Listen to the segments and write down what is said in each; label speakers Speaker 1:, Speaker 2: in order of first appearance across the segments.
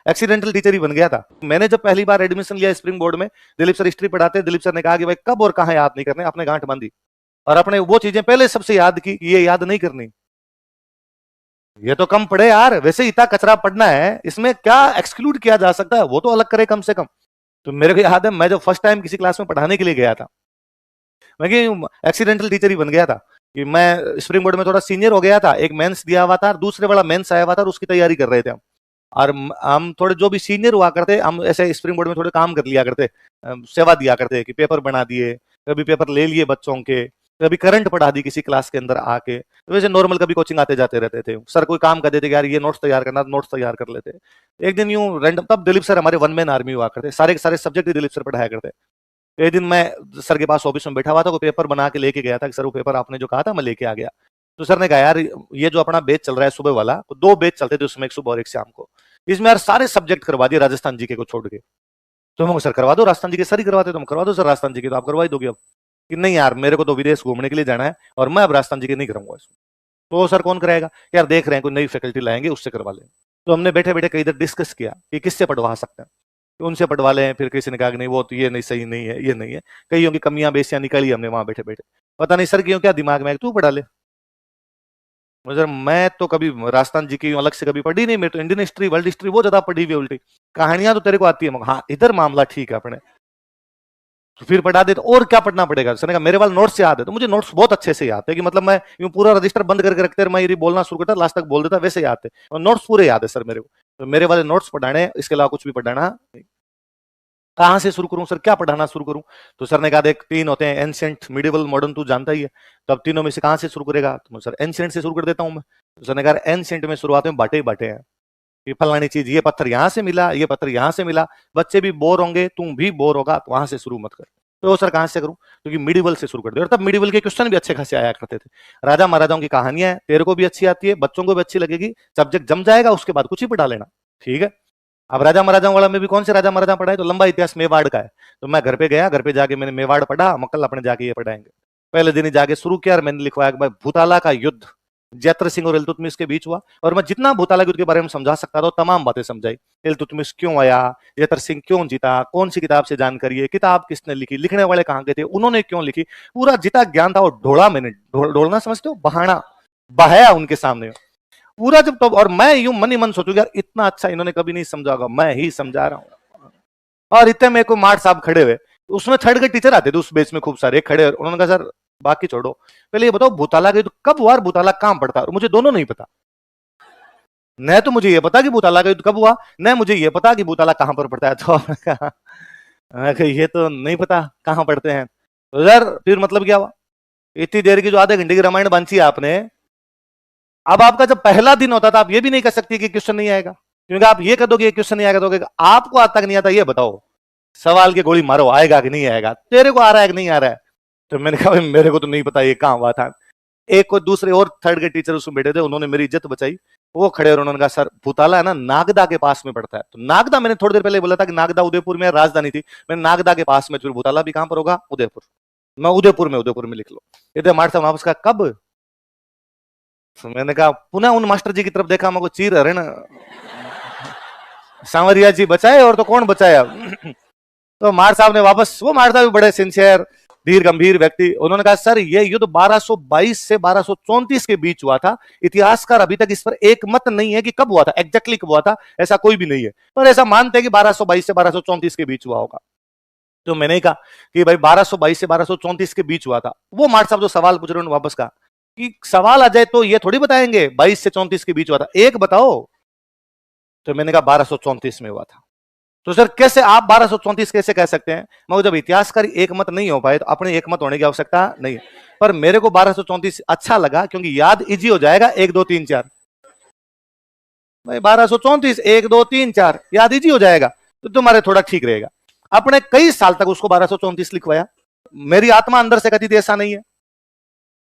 Speaker 1: Accidental teacher ही बन गया था। मैंने जब पहली बार एडमिशन लिया स्प्रिंग बोर्ड में, दिलीप सर हिस्ट्री पढ़ाते, दिलीप सर ने कहा कि भाई कब और कहां याद नहीं करने, अपने गांठ बांधी और अपने वो चीजें पहले सबसे याद की, ये याद नहीं करनी। ये तो कम पढ़े यार, वैसे इतना कचरा पढ़ना है, इसमें क्या एक्सक्लूड किया जा सकता है वो तो अलग करे कम से कम। तो मेरे को याद है मैं जब फर्स्ट टाइम किसी क्लास में पढ़ाने के लिए गया था, मैं एक्सीडेंटल टीचर ही बन गया था कि मैं स्प्रिंग बोर्ड में थोड़ा सीनियर हो गया था, एक मेंस दिया हुआ था, दूसरे वाला मेंस आया हुआ था और उसकी तैयारी कर रहे थे हम। और हम थोड़े जो भी सीनियर हुआ करते, हम ऐसे स्प्रिंग बोर्ड में थोड़े काम कर लिया करते, सेवा दिया करते कि पेपर बना दिए, कभी पेपर ले लिए बच्चों के, कभी करंट पढ़ा दी किसी क्लास के अंदर आके, तो वैसे नॉर्मल कभी कोचिंग आते जाते रहते थे। सर कोई काम कर देते कि यार ये नोट्स तैयार करना, नोट्स तैयार कर लेते। एक दिन यूं रैंडम, तब दिलीप सर हमारे वन मैन आर्मी हुआ करते, सारे सारे सब्जेक्ट दिलीप सर पढ़ाया करते। एक दिन मैं सर के पास ऑफिस में बैठा हुआ था, कोई पेपर बना के लेके गया था कि सर वो पेपर आपने जो कहा था मैं लेके आ गया। तो सर ने कहा यार ये जो अपना बैच चल रहा है सुबह वाला, तो 2 बैच चलते थे उसमें, एक सुबह और एक शाम को, इसमें यार सारे सब्जेक्ट करवा दिए राजस्थान जीके को छोड़ के। तो मैं सर करवा दो, राजस्थान जीके सर ही करवाते, तुम करवा दो सर राजस्थान जीके, तो आप करवा ही दोगे अब। कि नहीं यार मेरे को तो विदेश घूमने के लिए जाना है और मैं अब राजस्थान जीके नहीं करूंगा इसमें। तो सर कौन कराएगा, यार देख रहे हैं कोई नई फैकल्टी लाएंगे उससे करवा लें। तो हमने बैठे बैठे कई देर डिस्कस किया कि किससे पढ़वा सकते हैं, तो उनसे पढ़वा लें। फिर किसी ने कहा कि नहीं वो तो ये नहीं, सही नहीं है, ये नहीं है, कईयों की कमियां बेसियां निकाली हमने वहां बैठे बैठे। पता नहीं सर क्यों क्या दिमाग में, तू पढ़ा ले। सर मैं तो कभी राजस्थान जी की अलग से कभी पढ़ी नहीं, मेरे तो इंडियन हिस्ट्री वर्ल्ड हिस्ट्री वो ज्यादा पढ़ी हुई, उल्टी कहानियां तो तेरे को आती है। हाँ इधर मामला ठीक है अपने, तो फिर पढ़ा दे। तो और क्या पढ़ना पड़ेगा, सर ने कहा मेरे वाले नोट्स याद है। तो मुझे नोट्स बहुत अच्छे से याद है कि मतलब मैं यूं पूरा रजिस्टर बंद करके रखते, मैं यदि बोलना शुरू करता लास्ट तक बोल देता, वैसे याद है और नोट्स पूरे याद है सर मेरे को। तो मेरे वाले नोट्स पढ़ाने, इसके अलावा कुछ भी पढ़ाना नहीं। कहां से शुरू करूं सर, क्या पढ़ाना शुरू करूं। तो सर ने कहा देख 3 होते हैं, एंशिएंट, मिडिवल, मॉडर्न, तू जानता ही है। तो अब तीनों में से कहां से शुरू करेगा, तो सर एंशिएंट से शुरू कर देता हूं मैं। तो सर ने कहा एंशिएंट में शुरुआत में बाटे बाटे हैं कि फलानी चीज, ये पत्थर यहां से मिला, ये पत्थर यहां से मिला, बच्चे भी बोर होंगे, तुम भी बोर होगा, तो वहां से शुरू मत कर। तो सर कहां से करूं, क्योंकि मिडिवल से शुरू कर दे। और तब मिडिवल के क्वेश्चन भी अच्छे खासे आया करते थे, राजा महाराजाओं की कहानियां हैं, तेरे को भी अच्छी आती है, बच्चों को भी अच्छी लगेगी, सब्जेक्ट जम जाएगा, उसके बाद कुछ ही पढ़ा लेना, ठीक है। अब राजा महाराजाओं वाला में भी कौन से राजा महाराजा पढ़ाए, तो लंबा इतिहास मेवाड़ का है। तो मैं घर पे गया, घर पे जाके मैंने मेवाड़ पढ़ा, कल अपने जाके ये पढ़ाएंगे। पहले दिन ही जाके शुरू किया और मैंने लिखवाया कि भाई भूताला का युद्ध जैत्र सिंह और इल्तुतमिश के बीच हुआ, और मैं जितना भूताला युद्ध के बारे में समझा सकता था तमाम बातें समझाई। इल्तुतमिश क्यों आया, जैत्र सिंह क्यों जीता, कौन सी किताब से जानकारी है, किताब किसने लिखी, लिखने वाले कहाँ के थे, उन्होंने क्यों लिखी, पूरा जितना ज्ञान था वो ढोड़ा मैंने, ढोलना समझते हो, बहाना बहाया उनके सामने पूरा। जब तो और मैं यूं मन ही मन सोचूंगा यार इतना अच्छा इन्होंने कभी नहीं समझा होगा, मैं ही समझा रहा हूँ। और इतने में को मार्ट साहब खड़े हुए, उसमें थर्ड के टीचर आते थे उस बेच में खूब सारे खड़े, उन्होंने कहा सर बाकी छोड़ो, पहले ये बताओ भूताला का युद्ध कब हुआ और भूताला कहां पड़ता है। और मुझे दोनों नहीं पता, न तो मुझे ये पता कि भूताला का युद्ध कब हुआ, न मुझे ये पता कि भूताला कहां पर पड़ता है। तो ये तो नहीं पता कहां पड़ते हैं। तो यार फिर मतलब क्या हुआ, इतनी देर की जो आधे घंटे की रामायण बांची आपने, अब आपका जब पहला दिन होता था आप ये भी नहीं कर सकती कि क्वेश्चन नहीं आएगा, क्योंकि आप ये कर दोगे क्वेश्चन नहीं आएगा, तो आपको आज तक नहीं आता, ये बताओ सवाल की गोली मारो, आएगा कि नहीं आएगा, तेरे को आ रहा है कि नहीं आ रहा है। तो मैंने कहा मेरे को तो नहीं पता ये कहां हुआ था। एक को दूसरे और थर्ड के टीचर उसमें बैठे थे, उन्होंने मेरी इज्जत बचाई, वो खड़े और उन्होंने कहा सर भूताला है ना नागदा के पास में पड़ता है। तो नागदा, मैंने थोड़ी देर पहले बोला था कि नागदा उदयपुर में राजधानी थी, मैंने नागदा के पास में, फिर भूताला भी कहां पर होगा, उदयपुर। मैं उदयपुर में लिख लो। इधर मार साहब वापस कहा कब, तो मैंने कहा पुनः उन मास्टर जी की तरफ देखा, मेरे को चीर हरण सांवरिया जी बचाए और तो कौन बचाए अब। तो मार साहब ने वापस, वो मार साहब बड़े सिंसियर धीर गंभीर व्यक्ति, उन्होंने कहा सर ये युद्ध 1222 से 1234 के बीच हुआ था, इतिहासकार अभी तक इस पर एक मत नहीं है कि कब हुआ था, एग्जैक्टली कब हुआ था ऐसा कोई भी नहीं है, पर ऐसा मानते हैं कि 1222 से 1234 के बीच हुआ होगा। तो मैंने कहा कि भाई 1222 से 1234 के बीच हुआ था। वो मार साहब जो सवाल पूछ रहे उन्होंने वापस कहा कि सवाल आ जाए तो ये थोड़ी बताएंगे 22 से 34 के बीच हुआ था, एक बताओ। तो मैंने कहा 1234 में हुआ था। तो सर कैसे आप 1234 कैसे कह सकते हैं, मगर जब इतिहासकार एक मत नहीं हो पाए तो अपने एक मत होने की आवश्यकता नहीं है। पर मेरे को 1234 अच्छा लगा क्योंकि याद इजी हो जाएगा, 1 2 3 4 भाई 1234 1 2 3 4 याद इजी हो जाएगा, तो तुम्हारे थोड़ा ठीक रहेगा। अपने कई साल तक उसको 1234 लिखवाया, मेरी आत्मा अंदर से कहती थी ऐसा नहीं है,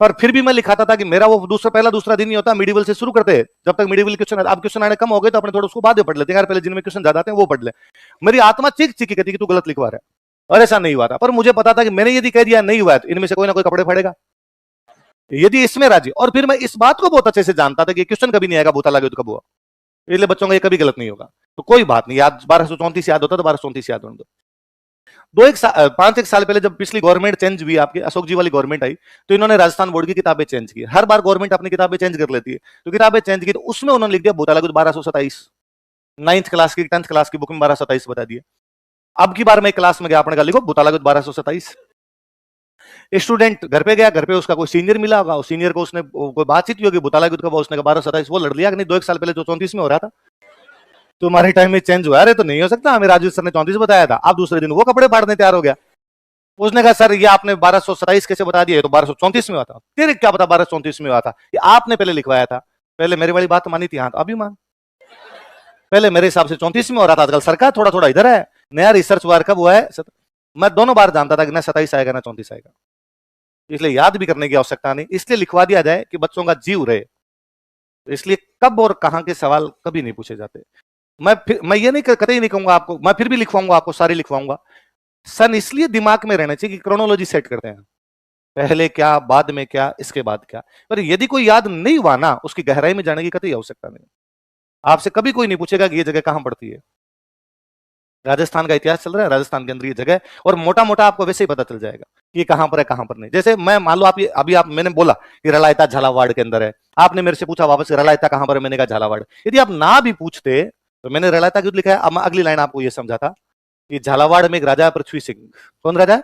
Speaker 1: पर फिर भी मैं लिखाता था कि मेरा वो पहला दूसरा दिन ही होता, मिडिवल से शुरू करते हैं, जब तक मिडिवल क्वेश्चन, अब क्वेश्चन आने कम हो गए तो अपने थोड़ा उसको बाद में पढ़ लेते हैं, पहले जिनमें क्वेश्चन ज्यादा आते हैं वो पढ़ ले। मेरी आत्मा चीख चीख कहती कि तू गलत लिखवा रहा है, और ऐसा नहीं हुआ था। पर मुझे पता था कि मैंने यदि कह दिया नहीं हुआ है तो इनमें से कोई ना कोई कपड़े फाड़ेगा, यदि इसमें राजी। और फिर मैं इस बात को बहुत अच्छे से जानता था कि क्वेश्चन कभी नहीं आएगा भूताला युद्ध कब हुआ, इसलिए बच्चों का ये कभी गलत नहीं होगा। तो कोई बात नहीं, याद 1234 याद होता तो 1234 याद होने दो। 5 एक साल पहले जब पिछली गवर्नमेंट चेंज हुई, आपकी अशोक जी वाली गवर्नमेंट आई, तो इन्होंने राजस्थान बोर्ड की किताबें चेंज की। हर बार गवर्नमेंट अपनी किताबें चेंज कर लेती है, तो किताबें चेंज की तो उसमें उन्होंने लिख दिया भूताला कुछ 1227, 9th क्लास की 10th क्लास की बुक में 1227 बता दिए। अब की बार मैं क्लास में गया, आपने कहा लिखो भूताला कुछ 1227। स्टूडेंट घर पे गया, घर पे उसका कोई सीनियर मिला होगा, उस सीनियर को उसने कोई बातचीत होगी भूताला युद्ध का, उसने कहा 1227, वो लड़ लिया कि नहीं 2 एक साल पहले जो 34 में हो रहा था तुम्हारे टाइम में चेंज हुआ। अरे तो नहीं हो सकता, हमें राजू सर ने 34 बताया था। अब दूसरे दिन वो कपड़े फाड़ने तैयार हो गया, उसने कहा सर ये आपने 1227 कैसे बता दिया, तो 1234 में हुआ था। तेरे क्या पता 1234 में हुआ था, ये आपने पहले लिखवाया था। पहले मेरी वाली बात मानी थी, हाँ तो अभी मान। पहले मेरे हिसाब से 34 में हो रहा था, आजकल सरकार थोड़ा थोड़ा इधर है। नया रिसर्च वार कब हुआ है, मैं दोनों बार जानता था कि ना 27 आएगा ना 34 आएगा, इसलिए याद भी करने की आवश्यकता नहीं, इसलिए लिखवा दिया जाए कि बच्चों का जीव रहे। इसलिए कब और कहां के सवाल कभी नहीं पूछे जाते। मैं ये नहीं कतई नहीं कहूंगा आपको, मैं फिर भी लिखवाऊंगा आपको, सारी लिखवाऊंगा। सन इसलिए दिमाग में रहना चाहिए कि क्रोनोलॉजी सेट करते हैं, पहले क्या बाद में क्या इसके बाद क्या। पर यदि कोई याद नहीं हुआ ना, उसकी गहराई में जाने की कतई आवश्यकता नहीं। आपसे कभी कोई नहीं पूछेगा कि ये जगह कहां पड़ती है। राजस्थान का इतिहास चल रहा है, राजस्थान के अंदर ये जगह, और मोटा मोटा आपको वैसे ही पता चल जाएगा कि कहां पर है कहां पर नहीं। जैसे मैं मान लो आप अभी आप मैंने बोला कि रलायता झालावाड़ के अंदर है, आपने मेरे से पूछा वापस रलायता कहां पर है, मैंने कहा झालावाड़। यदि आप ना भी पूछते तो मैंने रलायता क्यों लिखा है, अब अगली लाइन आपको यह समझा था कि झालावाड़ में एक राजा पृथ्वी सिंह। कौन राजा है?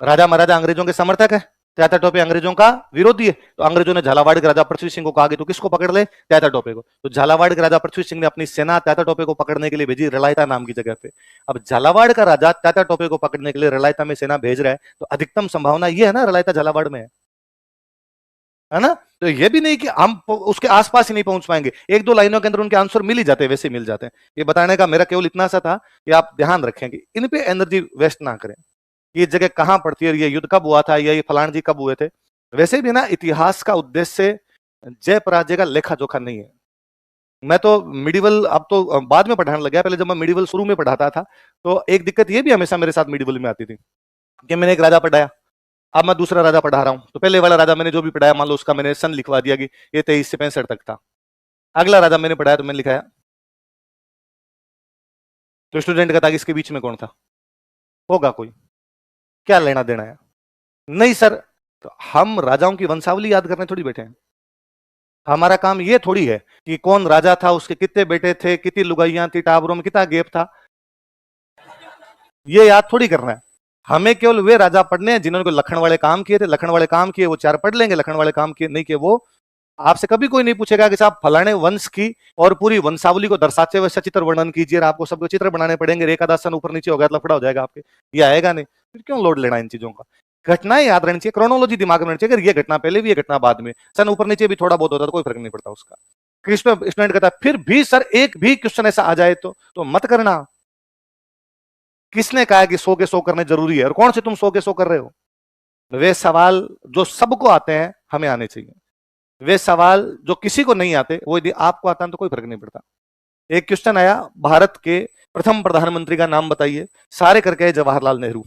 Speaker 1: राजा महाराजा अंग्रेजों के समर्थक है, त्याता टोपे अंग्रेजों का विरोधी है। तो अंग्रेजों ने झालावाड़ के राजा पृथ्वी सिंह को कहा कि तो किसको पकड़ ले, त्याता टोपे को। तो झालावाड़ के राजा पृथ्वी सिंह ने अपनी सेना त्याता टोपे को पकड़ने के लिए भेजी रलायता नाम की जगह पे। अब झालावाड़ का राजा त्याता टोपे को पकड़ने के लिए रलायता में सेना भेज रहा है, तो अधिकतम संभावना यह है ना रलायता झालावाड़ में है ना। तो ये भी नहीं कि हम उसके आसपास ही नहीं पहुंच पाएंगे, एक दो लाइनों के अंदर उनके आंसर मिल ही जाते हैं, वैसे मिल जाते हैं। ये बताने का मेरा केवल इतना सा था कि आप ध्यान रखें कि इन पे एनर्जी वेस्ट ना करें। ये जगह कहां पड़ती है, ये युद्ध कब हुआ था, या ये फलान जी कब हुए थे। वैसे भी ना इतिहास का उद्देश्य जय पराजय का लेखा जोखा नहीं है। मैं तो मिडिवल अब तो बाद में पढ़ाने लग गया, पहले जब मैं मिडिवल शुरू में पढ़ाता था तो एक दिक्कत ये भी हमेशा मेरे साथ मिडिवल में आती थी कि मैंने एक राजा पढ़ाया, अब मैं दूसरा राजा पढ़ा रहा हूं, तो पहले वाला राजा मैंने जो भी पढ़ाया मान लो उसका मैंने सन लिखवा दिया कि ये 23 से 65 तक था। अगला राजा मैंने पढ़ाया तो मैंने लिखाया, तो स्टूडेंट कहता कि इसके बीच में कौन था, होगा कोई, क्या लेना देना है। नहीं सर, तो हम राजाओं की वंशावली याद करने थोड़ी बैठे हैं। हमारा काम ये थोड़ी है कि कौन राजा था, उसके कितने बेटे थे, कितनी लुगाइयां थी, टावरों में कितना गैप था, ये याद थोड़ी करना है। हमें केवल वे राजा पढ़ने हैं जिन्होंने लखन वाले काम किए थे, लखन वाले काम किए वो 4 पढ़ लेंगे, लखन वाले काम किए नहीं किए वो। आपसे कभी कोई नहीं पूछेगा कि साहब फलाने वंश की और पूरी वंशावली को दर्शाते हुए सचित्र वर्णन कीजिए, आपको सबको चित्र बनाने पड़ेंगे, एक आधा सन ऊपर नीचे हो गया तो लफड़ा हो जाएगा आपके, ये आएगा नहीं। फिर क्यों लोड लेना इन चीजों का। घटनाएं याद रहनी चाहिए, क्रोनोलॉजी दिमाग में रहनी चाहिए, अगर ये घटना पहले भी ये घटना बाद में, सन ऊपर नीचे भी थोड़ा बहुत होता तो कोई फर्क नहीं पड़ता उसका। स्टूडेंट कहता फिर भी सर एक भी क्वेश्चन ऐसा आ जाए तो मत करना। किसने कहा कि 100 के 100 करने जरूरी है, और कौन से तुम 100 के 100 कर रहे हो। वे सवाल जो सबको आते हैं हमें आने चाहिए, वे सवाल जो किसी को नहीं आते वो यदि आपको आता है तो कोई फर्क नहीं पड़ता। एक क्वेश्चन आया, भारत के प्रथम प्रधानमंत्री का नाम बताइए, सारे करके जवाहरलाल नेहरू।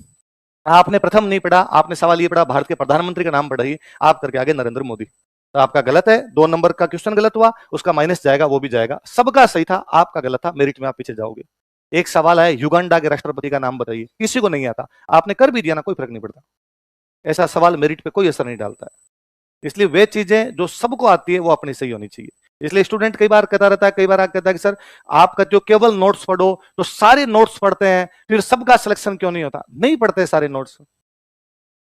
Speaker 1: आपने प्रथम नहीं पढ़ा, आपने सवाल ये पढ़ा भारत के प्रधानमंत्री का नाम पढ़ाइए, आप करके आगे नरेंद्र मोदी। तो आपका गलत है, 2 नंबर का क्वेश्चन गलत हुआ, उसका माइनस जाएगा, वो भी जाएगा, सबका सही था, आपका गलत था, मेरिट में आप पीछे जाओगे। एक सवाल है युगांडा के राष्ट्रपति का नाम बताइए, किसी को नहीं आता, आपने कर भी दिया ना, कोई फर्क नहीं पड़ता। ऐसा सवाल मेरिट पे कोई असर नहीं डालता है। इसलिए वे चीजें जो सबको आती है वो अपनी सही होनी चाहिए। इसलिए स्टूडेंट कई बार कहता रहता है, कई बार आप कहता है कि सर आप कहते हो केवल नोट्स पढ़ो, तो सारे नोट्स पढ़ते हैं, फिर सबका सिलेक्शन क्यों नहीं होता। नहीं पढ़ते सारे नोट्स,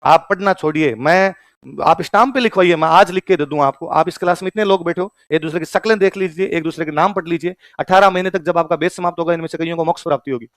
Speaker 1: आप पढ़ना छोड़िए। आप स्टाम्प पे लिखवाइए, मैं आज लिख के दे दूं आपको। आप इस क्लास में इतने लोग बैठो, एक दूसरे की शक्लें देख लीजिए, एक दूसरे के नाम पढ़ लीजिए, 18 महीने तक जब आपका बैच समाप्त होगा इनमें से कईयों को मोक्ष प्राप्ति होगी।